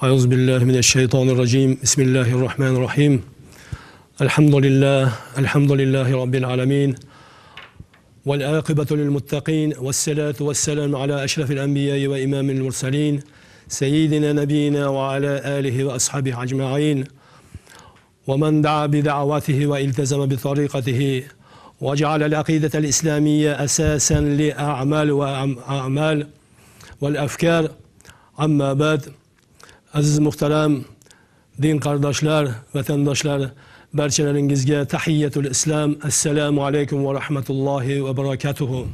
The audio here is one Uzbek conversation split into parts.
Euzubillahimineşşeytanirracim. Bismillahirrahmanirrahim. Elhamdülillahi Rabbil alemin. Vel âkıbetu lil muttaqin. Vessalatu vesselamu ala eşrefil enbiyayı ve imamil mursalin. Seyyidina nebiyina ve ala alihi ve ashabihi ecma'in. Ve men da'a bi da'vatihi ve iltezama bi tariqatihi. Ve cealel akidetel İslamiyye esasen li a'mal ve a'mal vel efkar. Amma ba'd. Aziz muhterem din kardeşler, vatandaşlar, barchalaringizga tahiyyatul İslam. Esselamu aleyküm ve rahmetullahi ve berekatuhu.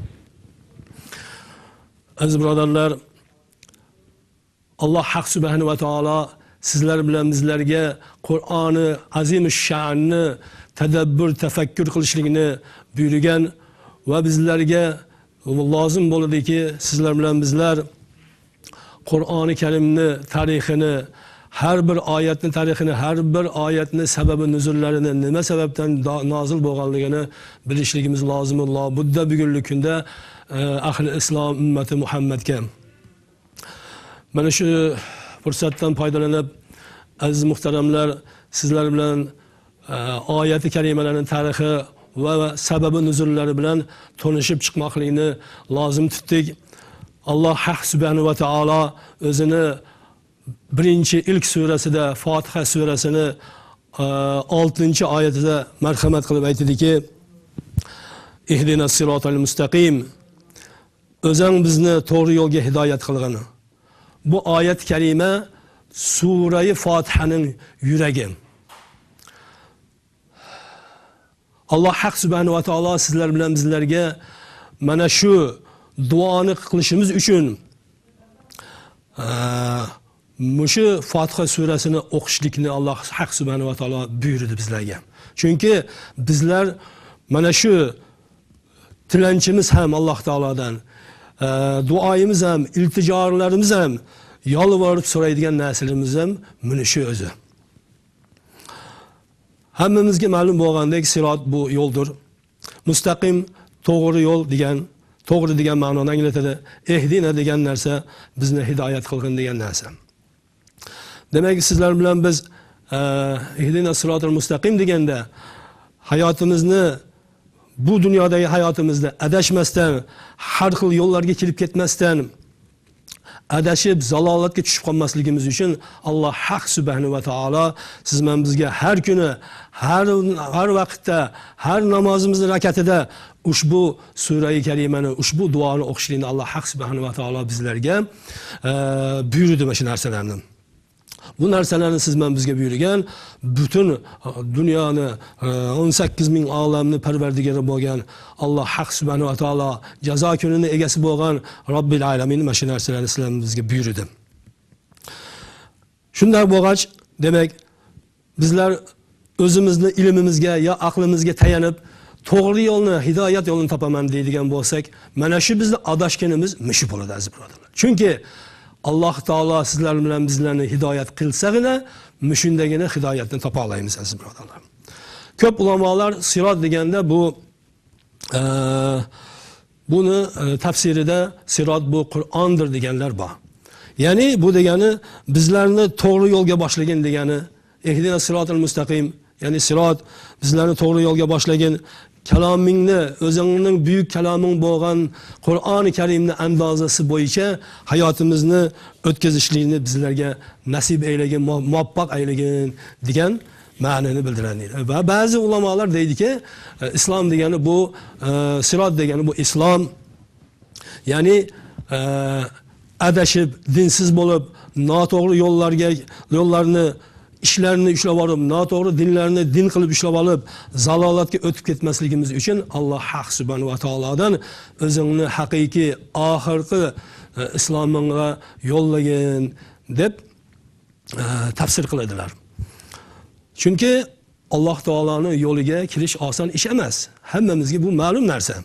Aziz birodarlar, Allah haq subhanahu ve taala sizler bilan bizlarga Qur'oni azim sha'nni tadabbur, tafakkur qilishlikni buyurgan va bizlarga lozim bo'ladiki, sizlar bilan bizlar Qur'oni Karimni tarixini, her bir oyatning tarixini, her bir oyatning sababi nuzullarini, nima sababdan nozil bo'lganligini bilishligimiz lozim. Budda bugungi kunda ahli islom ummati Muhammadga. Mana shu fursatdan foydalanib, aziz muhtaramlar, sizlar bilan oyati karimalarning tarixi va sababi nuzullari bilan tanishib chiqmoqlikni lozim tutdik. Allah haq subhanahu va taolo o'zini birinchi ilk surasida, Fotiha surasini 6-oyatida marhamat qilib aytdiki: "Ihdinas sirotal mustaqim." O'zing bizni to'g'ri yo'lga hidoyat qilgin. Bu oyat kalima surai Fotihaning yuragi. Allah haq subhanahu va taolo sizlar bilan bizlarga mana shu duoni qilishimiz uchun mushu Fotiha surasini o'qishlikni Allah haq subhanahu va taolo buyurdi bizlarga. Chunki bizlar mana shu tilanchimiz ham Alloh taolodan, duoyimiz ham, iltijolarimiz ham, yolvorib so'raydigan narsalarimiz ham mana shu o'zi. Hammamizga ma'lum bo'lgandek, sirot bu yo'ldir. Mustaqim, to'g'ri yo'l degan, to'g'ri degan ma'noni anglatadi. Ehdina degan narsa bizni hidoyat qilgin degan narsa. Demak, sizlar bilan biz ehdina sirotal mustaqim deganda hayotimizni, bu dunyodagi hayotimizda adashmasdan, har xil yo'llarga kirib ketmasdan, adashib zalolatga tushib qolmasligimiz uchun Alloh haq subhanahu va taolo siz bilan bizga har kuni, har vaqtda, har namozimizning rakatida ushbu sura-i karimani, ushbu duoni o'qishlikni Alloh haq subhanahu va taolo bizlarga buyurdi mana shu narsalarni. Bu narsalarni siz bilan bizga buyurgan, butun dunyoni 18 ming olamni parvardigori bo'lgan Alloh haq subhanahu va taolo, jazo kunini egasi bo'lgan Robbil alamin mana shu narsalarni sizlar bizga buyurdi. Shunday bo'lgach, demak, bizlar o'zimizni ilmimizga yo aqlimizga tayanib to'g'ri yo'lni, hidoyat yo'lini topaman deydigan bo'lsak, mana shu bizni adashganimiz mush bo'ladi aziz birodarlar. Chunki Alloh taolo sizlar bilan bizlarni hidoyat qilsagina, mushundagina hidoyatni topa olamiz aziz birodarlar. Ko'p ulamolar sirot deganda buni tafsirida sirot bu Qur'ondir deganlar bor. Ya'ni bu degani bizlarni to'g'ri yo'lga boshlagan degani, ehdina sirotal mustaqim, ya'ni sirot bizlarni to'g'ri yo'lga boshlagan, kalomingni, o'zingning buyuk kaloming bo'lgan Qur'oni Karimni andozasi bo'yicha hayotimizni o'tkazishlikni bizlarga nasib aylagin, muvaffaq aylagin degan ma'noni bildiradi. Va ba'zi ulamolar deydiki, islom degani bu, sirot degani bu islom, ya'ni adashib, dinsiz bo'lib, noto'g'ri yo'llarni ishlarni ushlab olib, noto'g'ri dinlarni din qilib ushlab olib, zalolatga o'tib ketmasligimiz uchun Alloh haq subhanahu va taolodan o'zingni haqiqiy oxirgi islomga yo'llagin deb tafsir qiladilar. Chunki Alloh taoloning yo'liga kirish oson ish emas. Hammamizga bu ma'lum narsa.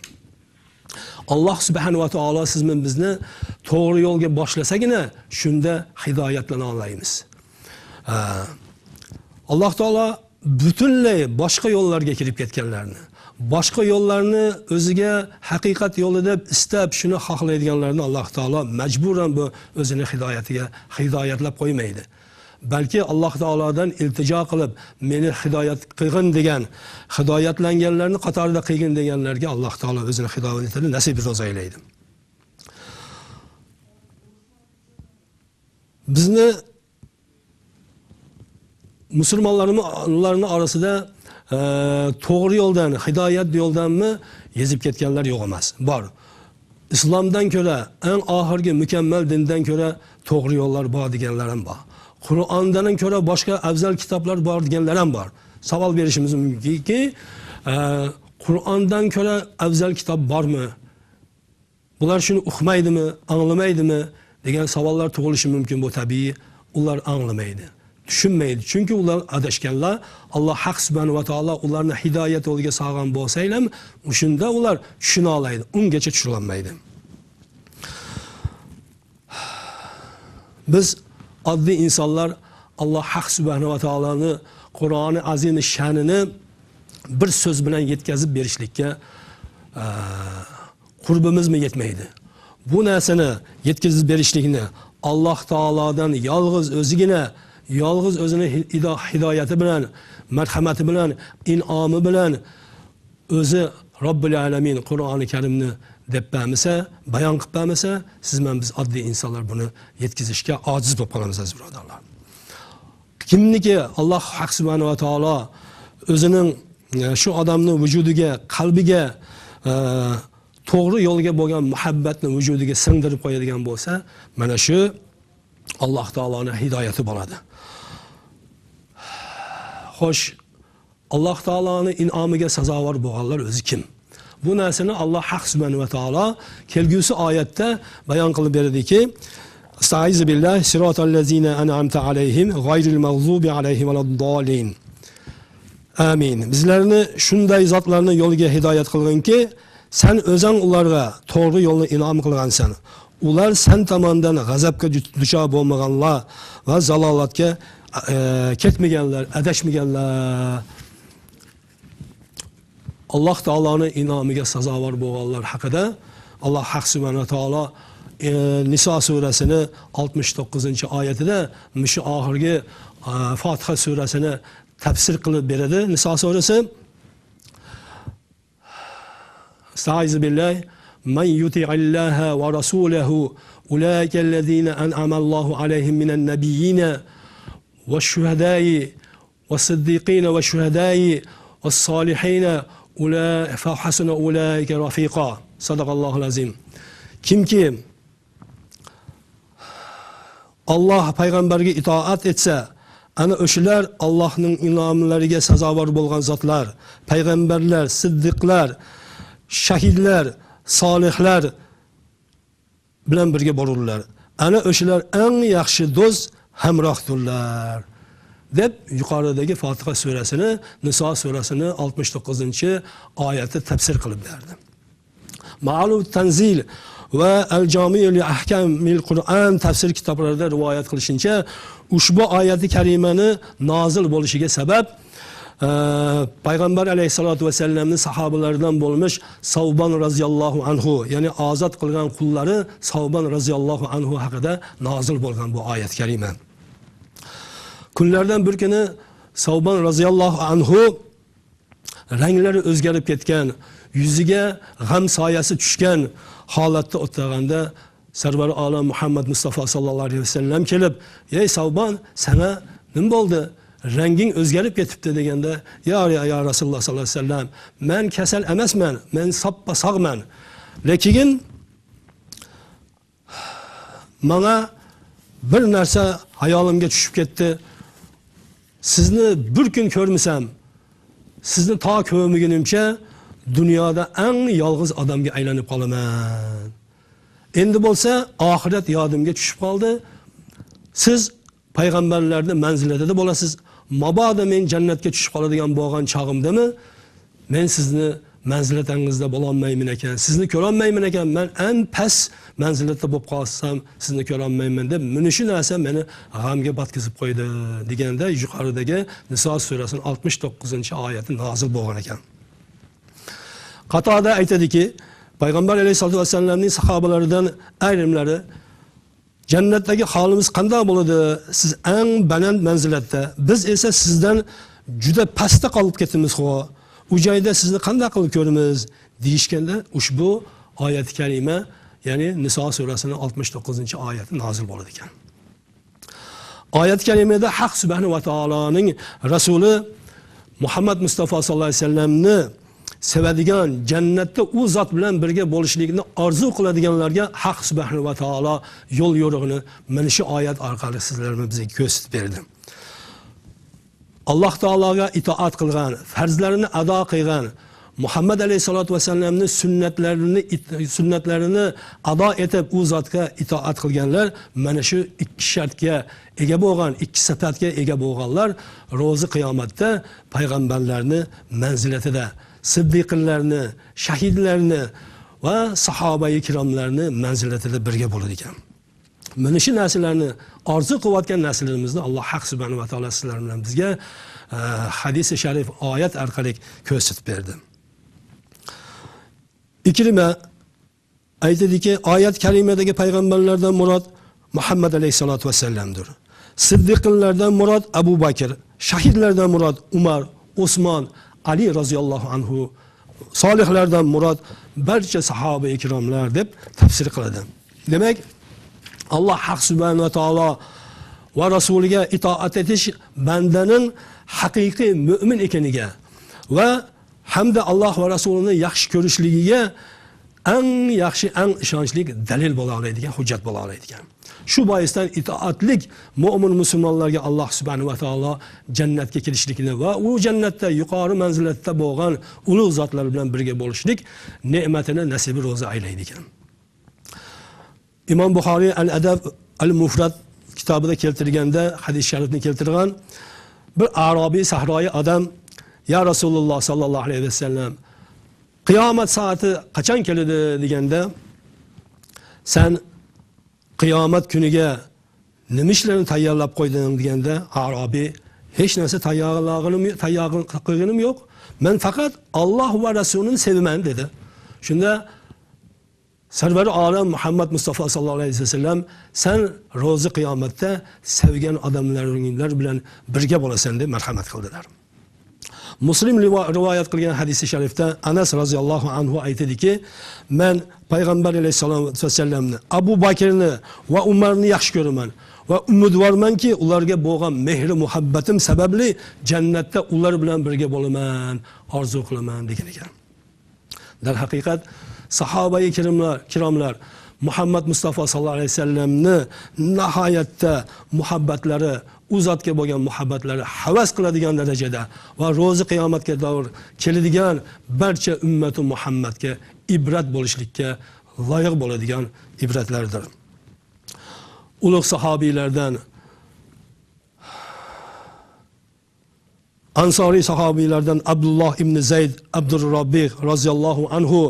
Alloh subhanahu va taolo sizni bizni to'g'ri yo'lga boshlasagina shunda hidoyatlana olamiz. Alloh taolo butunlay boshqa yo'llarga kirib ketganlarni, boshqa yo'llarni o'ziga haqiqat yo'li deb istab shuni xohlaydiganlarni Alloh taolo majburan bu o'zining hidoyatiga hidoyatlab qo'ymaydi. balki Alloh taolodan iltijo qilib, meni hidoyat qilgin degan, hidoyatlanganlarni qatorida qilgin deganlarga Alloh taolo o'zini hidoyatini nasib aylaydi. Bizni musulmonlarning orasida to'g'ri yo'ldan, hidoyat yo'ldanmi yezib ketganlar yo'q emas. Bor. Islomdan ko'ra, eng oxirgi mukammal dindan ko'ra to'g'ri yo'llar bor deganlar ham bor. Qur'ondan ko'ra boshqa afzal kitoblar bor deganlar ham bor. Savol berishimiz mumkinki, Qur'ondan ko'ra afzal kitob bormi? Bular shuni o'qimaydimi, anglamaydimi degan savollar tug'ilishi mumkin. Bu tabiiy, ular anglamaydi, tushunmaydi. Chunki ular adashganlar. Alloh haq subhanahu va taolo ularni hidoyat yo'liga solgan bo'lsa-ham, shunda ular tushuna oladi, ungacha tushunolmaydi. Biz oddiy insonlar Alloh haq subhanahu va taoloni Qur'oni azim sha'nini bir so'z bilan yetkazib berishlikka qurbimizmi yetmaydi. Bu narsani yetkazib berishlikni Alloh taolodan yolg'iz o'zini hidoyati bilan, marhamati bilan, in'omi bilan o'zi Robbil alamin Qur'oni Karimni deb bermasa, bayon qilib bermasa, siz men biz oddiy insonlar buni yetkazishga ojiz bo'lib qolamiz aziz birodarlar. Kimniki Alloh haq subhanahu va taolo o'zining shu odamning vujudiga, qalbiga to'g'ri yo'lga bo'lgan muhabbatni vujudiga singdirib qo'yadigan bo'lsa, mana shu Alloh taoloning hidoyati bo'ladi. Xo'sh, Alloh taoloning in'omiga sazovor bo'lganlar o'zi kim? Bu narsani Alloh haq subhanahu va taolo kelgusi oyatda bayon qilib beradiki, Estaizu billah, siratal ladzina an'amta alayhim g'ayril mag'zubi alayhim valaddallin. Amin. Bizlarni shunday zotlarning yo'liga hidoyat qilginki, sen o'zing ularga to'g'ri yo'lni in'om qilgansan. Ular sen tomonidan g'azabga duchor bo'lmaganlar va zalolatga ketmaganlar, adashmaganlar. Alloh taoloning in'omiga sazovor bo'lganlar haqida Alloh haq subhanahu va taolo Niso surasini 69-oyatida shu oxirgi Fotiha surasini tafsir qilib beradi. Niso surasi Estaizu billah, man yuti'illaha va rasulahu ulaika allazina an'ama Allohu alayhim minan nabiyyina wash-shuhada'i was-siddiqina wash-shuhada'i was-solihina fa hasuna ulaika rafiqa. Sadaqallohul azim. Kimki Alloh payg'ambarga itoat etsa, ana o'shalar Allohning in'omlariga sazovor bo'lgan zotlar, payg'ambarlar, siddiqlar, shahidlar, solihlar bilan birga borurlar. Ana o'shalar eng yaxshi do'st hamrohdirlar deb yuqoridagi Fotiha surasini, Niso surasini 69-oyatda tafsir qilib berdi. Ma'lum tanzil va al-Jami' li ahkamil Qur'on tafsir kitoblarida rivoyat qilishincha, ushbu oyati karimani nozil bo'lishiga sabab payg'ambar alayhisolatu vasallamning sahobalaridan bo'lmish Savban roziyallohu anhu, ya'ni ozod qilgan qullari Savban roziyallohu anhu haqida nozil bo'lgan bu oyat karima. Kunlardan bir kuni Savban roziyallohu anhu ranglari o'zgarib ketgan, yuziga g'am soyasi tushgan holatda o'tirganda Sarvar olam Muhammad Mustafa sallallohu alayhi vasallam kelib, "Ey Savban, sana nima bo'ldi? Ranging o'zgarib ketibdi" deganda, "Ya Rasululloh sallallohu alayhi vasallam, men kasal emasman, men soppa sog'man. Lekin menga bir narsa hayolimga tushib ketdi. Sizni bir kun ko'rmasam, sizni to ko'rmagunimcha dunyoda eng yolg'iz odamga aylanib qolaman. Endi bo'lsa oxirat yodimga tushib qoldi. Siz payg'ambarlarning manzilatida bo'lasiz. Mabodo men jannatga tushib qoladigan bo'lgan chog'imdami, men sizni manzilatingizda bo'la olmayman ekan, sizni ko'ra olmayman ekan, men eng past manzilatda bo'lib qolsam, sizni ko'ra olmayman deb shu narsa meni g'amga botkazib qo'ydi deganda yuqoridagi Niso surasining 69-oyati nozil bo'lgan ekan. Qatoda aytadiki, payg'ambar alayhisolatu vasallamning sahobalaridan ayrimlari Jannatdagi holimiz qanday bo'ladi? Siz eng baland manzilatda, biz esa sizdan juda pastda qolib ketamiz. U joyda sizni qanday qilib ko'ramiz deyishganda ushbu oyat kalima, ya'ni Niso surasining 69-oyati nozil bo'ladi ekan. Oyat kalimada Haq subhanahu va taoloning rasuli Muhammad Mustafa sallallohu alayhi vasallamni sevadigan, jannatda u zot bilan birga bo'lishlikni orzu qiladiganlarga Haq subhanahu va taolo yo'l yo'rig'ini mana shu oyat orqali sizlarga bizga ko'rsatib berdi. Alloh taologa itoat qilgan, farzlarini ado qilgan, Muhammad alayhisolatu vasallamning sunnatlarini ado etib u zotga itoat qilganlar mana shu ikki shartga ega bo'lgan, ikki sifatga ega bo'lganlar ro'zi qiyomatda payg'ambarlarni manzilatida, siddiqlarni, shahidlarni va sahobai kiromlarni manzilatida birga bo'ladi ekan. Mana shu narsalarni orzu qilayotgan narsalarimizni Alloh Haq subhanahu va taolo sizlar bilan bizga hadis-i sharif oyat orqali ko'rsatib berdi. Ikrima aytadiki, oyat kalimadagi payg'ambarlardan murod Muhammad alayhisolatu vasallamdir. Siddiqlardan murod Abu Bakr, shahidlardan murod Umar, Usmon, Ali roziyallohu anhu, solihlardan murod barcha sahoba ikromlar deb tafsir qiladi. Demak, Alloh Haq subhanahu va taolo va rasuliga itoat etish bandaning haqiqiy mu'min ekaniga va hamda Alloh va rasulini yaxshi ko'rishligiga eng yaxshi, eng ishonchli dalil bo'la oladigan, hujjat bo'la oladigan. Shu boisdan itoatlik mu'min musulmonlarga Alloh subhanahu va taolo jannatga kirishlikni va u jannatda yuqori manzilatda bo'lgan ulug' zotlar bilan birga bo'lishlik ne'matini nasibi ro'za aylaydi ekan. Imom Buxoriy Al-Adab Al-Mufrad kitobida keltirganda hadis sharifni keltirgan bir Arabiy sahroyi odam Ya Rasululloh sallallohu alayhi vasallam, qiyomat soati qachon keladi deganda, sen qiyomat kuniga nima ishlarni tayyorlab qo'yding deganda, Arabiy hech narsa tayyorlaganim yo'q. Men faqat Alloh va Rasulining sevaman dedi. Shunda Sarvar olam Muhammad Mustafa sallallohu alayhi vasallam, sen ro'zi qiyomatda sevgan odamlaring bilan birga bo'lasan deb marhamat qildilar. Muslim rivoyat qilgan hadisi sharifda Anas roziyallohu anhu aytadiki, men payg'ambar alayhisolatu vasallamni, Abu Bakrni va Umarni yaxshi ko'raman va umidvormanki, ularga bo'lgan mehri muhabbatim sababli jannatda ular bilan birga bo'laman, orzu qilaman degan ekan. Dar haqiqat sahobai kiromlar Muhammad Mustafa sallallohu alayhi vasallamni nihoyatda muhabbatlari, u zotga bo'lgan muhabbatlari havas qiladigan darajada va ro'zi qiyomatga davr keladigan barcha ummati Muhammadga ibrat bo'lishlikka loyiq bo'ladigan ibratlardir. Ulug' sahobiylardan Ansoriy sahobiylardan Abdulloh ibn Zayd Abdurrabbiy roziyallohu anhu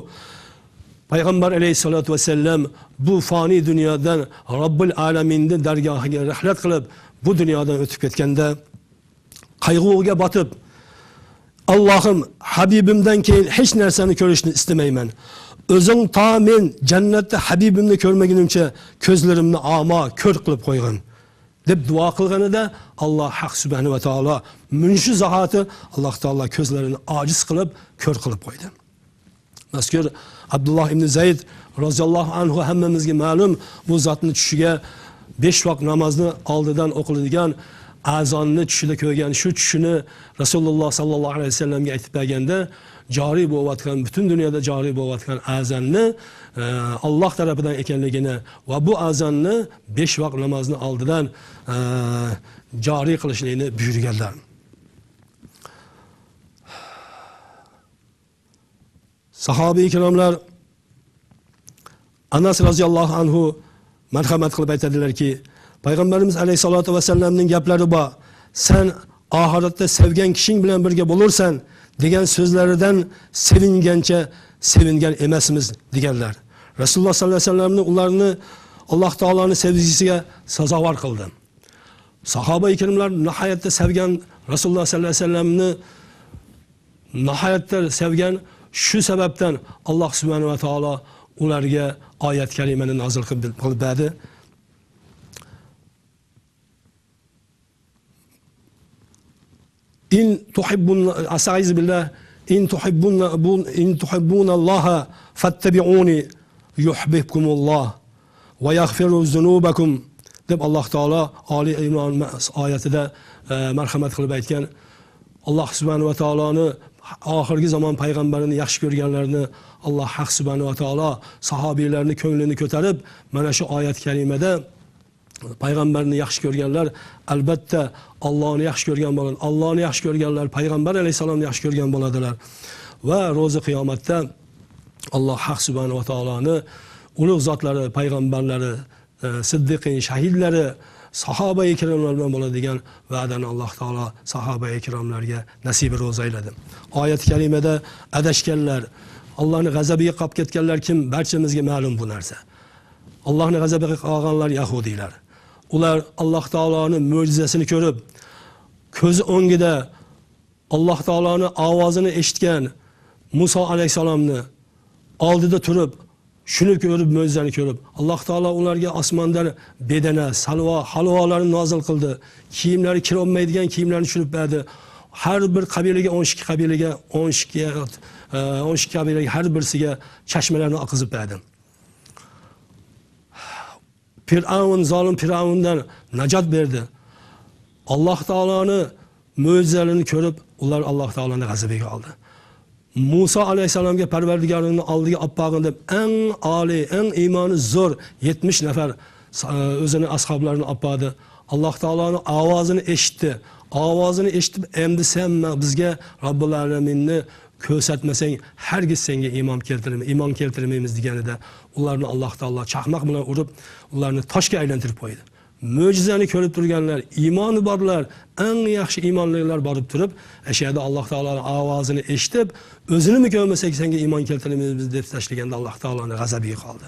Payg'ambar alayhisolatu vasallam bu fani dunyodan Robbil alaminning dargohiga rihlat qilib bu dunyodan o'tib ketganda qayg'uga botib, Allohim, Habibimdan keyin hech narsani ko'rishni istamayman. O'zing ta men jannatda Habibimni ko'rmagunimcha ko'zlarimni amo, ko'r qilib qo'ygin deb duo qilganida Alloh Haq subhanahu va taolo munshu zahoti Alloh taolo ko'zlarini ojiz qilib ko'r qilib qo'ydi. Mazkur Abdulloh ibn Zayd roziyallohu anhu hammamizga ma'lum, bu zotning tushiga 5 vaqt namozni oldidan o'qiladigan azonni tushida ko'rgan, shu tushini Rasululloh sallallohu alayhi vasallamga aytib berganda, joriy bo'layotgan, butun dunyoda joriy bo'layotgan azonni Alloh tarafidan ekanligini va bu azonni 5 vaqt namozni oldidan joriy qilishlikni buyurganlar. Sahobiy ikromlar Anas roziyallohu anhu marhamat qilib aytadilarki, payg'ambarimiz alayhisolatu vasallamning gaplari bor. Sen oxiratda sevgan kishing bilan birga bo'lursan degan so'zlaridan sevingancha sevingan emasmiz deganlar. Rasululloh sallallohu alayhi vasallamni ularni Alloh taoloning sevgisiga sazovor qildi. Sahoba ikromlar nihoyatda sevgan Rasululloh sallallohu alayhi vasallamni nihoyatda sevgan, shu sababdan Alloh subhanahu va taolo ularga oyat kalimani nozil qilib berdi. in tuhibbun astaghiz billah in tuhibbunallaha fattabi'uni yuhibbukumulloh va yaghfiru zunubakum deb Alloh taolo Ali Imron oyatida marhamat qilib aytgan. Alloh subhanahu va taoloni oxirgi zamon payg'ambarini yaxshi ko'rganlarni Alloh haq subhanahu va taolo sahobiylarning ko'nglini ko'tarib mana shu oyat karimada payg'ambarni yaxshi ko'rganlar albatta Allohni yaxshi ko'rgan bo'ladi. Allohni yaxshi ko'rganlar payg'ambar alayhisalomni yaxshi ko'rgan bo'ladilar. Va ro'za qiyomatda Alloh haq subhanahu va taoloni ulug' zotlari, payg'ambarlari, siddiqin, shahidlari, sahoba ikromlar bilan bo'ladigan va'dani Alloh taolo sahoba ikromlarga nasibi ro'za ayladi. Oyat karimada adashganlar, Allohning g'azabiga qolib ketganlar kim? Barchamizga ma'lum bu narsa. Allohning g'azabiga qolganlar yahudiylar. Ular Alloh taoloning mo'jizasini ko'rib, ko'z o'ngida Alloh taoloning ovozini eshitgan Musa alayhisalomni oldida turib, shuni ko'rib, mo'jizani ko'rib, Alloh taolo ularga osmondan bedana, salvo, halvolarni nozil qildi. Kiyimlari kirolmaydigan kiyimlarni tushirib berdi. Har bir qabilaga 12 qabilaga 12 qabilaga har birisiga chashmalarni oqizib berdi. Fir'avn, zolim Fir'avndan najot berdi. Alloh taoloning mo'jizalarini ko'rib, ular Alloh taoloning g'azabiga oldi. Musa alayhisalomga Parvardigoringning oldiga olib borgin deb eng oliy, eng iymoni zo'r 70 nafar o'zini ashoblarini olib bordi. Alloh taoloning ovozini eshitdi. Ovozini eshitib, endi sen bizga Robbil alaminni ko'rsatmasang, hargiz senga iymon keltirmaymiz deganida, ularni Alloh taolo chaqmoq bilan urib, ularni toshga aylantirib qo'ydi. Mo'jizani ko'rib turganlar, iymoni borlar, eng yaxshi iymonlilar borib turib, ashada Alloh taoloning ovozini eshitib, o'zini mi ko'rmasak senga iymon keltirmaymiz deb tashlaganda Alloh taoloning g'azabiga qoldi.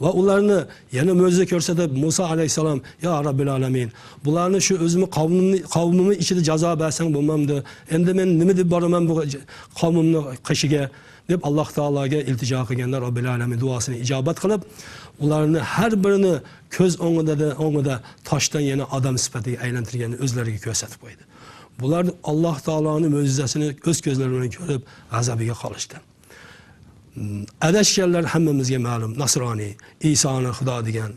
Va ularni yana mo'jiza ko'rsatib, Musa alayhisalom, "Ya Robbil alamin, bularni shu o'zimni qavmimni ichida jazo bersang bo'lmamdi. Endi men nima deb boraman bu qavmimni qishiga?" deb Alloh taologa iltijo qilganda Robbil alamin duosini ijobat qilib, ularni har birini ko'z o'ngida toshdan yana odam sifatiga aylantirganini o'zlariga ko'rsatib qo'ydi. Bular Alloh taoloning mo'jizasini o'z ko'zlari bilan ko'rib, g'azabiga qolishdi. Adashganlar hammamizga ma'lum, Nasroniy, Isoni Xudo degan,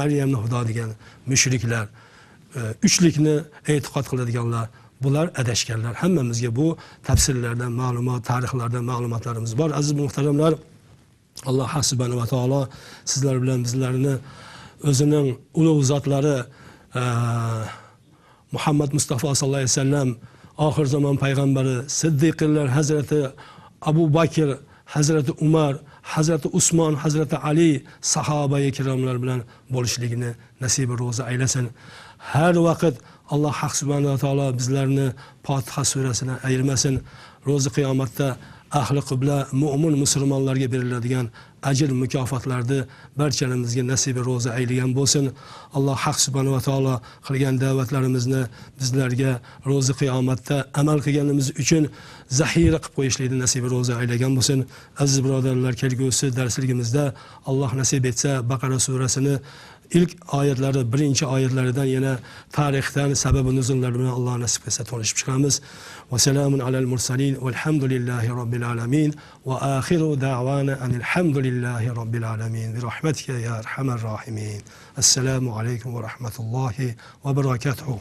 Maryamni Xudo degan mushriklar, uchlikni e'tiqod qiladiganlar, bular adashganlar. Hammamizga bu tafsirlardan ma'lumot, tarixlardan ma'lumotlarimiz bor. Aziz muhtaramlar, Alloh subhanahu va taolo sizlar bilan bizlarni o'zining ulug' zotlari Muhammad Mustafa sallallohu alayhi vasallam, oxir zamon payg'ambari, siddiqlar Hazrati Abu Bakr, Hazrati Umar, Hazrati Usmon, Hazrati Ali sahoba-i kiromlar bilan bo'lishligini nasibi ro'za aylasin. Har vaqt Alloh subhanahu va taolo bizlarni Fotiha surasidan ayirmasin. Ro'za qiyomatda ahli qibla mu'min musulmonlarga beriladigan ajr mukofotlarni barchamizga nasibi ro'za aylagan bo'lsin. Alloh subhanahu va taolo qilgan da'vatlarimizni bizlarga ro'za qiyomatda amal qilganimiz uchun zahira qilib qo'yishlikni nasibi ro'za aylagan bo'lsin. Aziz birodarlar, kelgusi darsligimizda Alloh nasib etsa Baqara surasini ilk oyatlari, birinchi oyatlaridan yana tarixdan, sababi nuzullari bilan Alloh nasib etsa tanishib chiqamiz. Va salamun alal mursalin valhamdulillahi robbil alamin va axiru da'wana anil hamdulillahi robbil alamin bi rahmatika ya arhamar rohimin. Assalomu alaykum va rahmatullohi va barakatuh.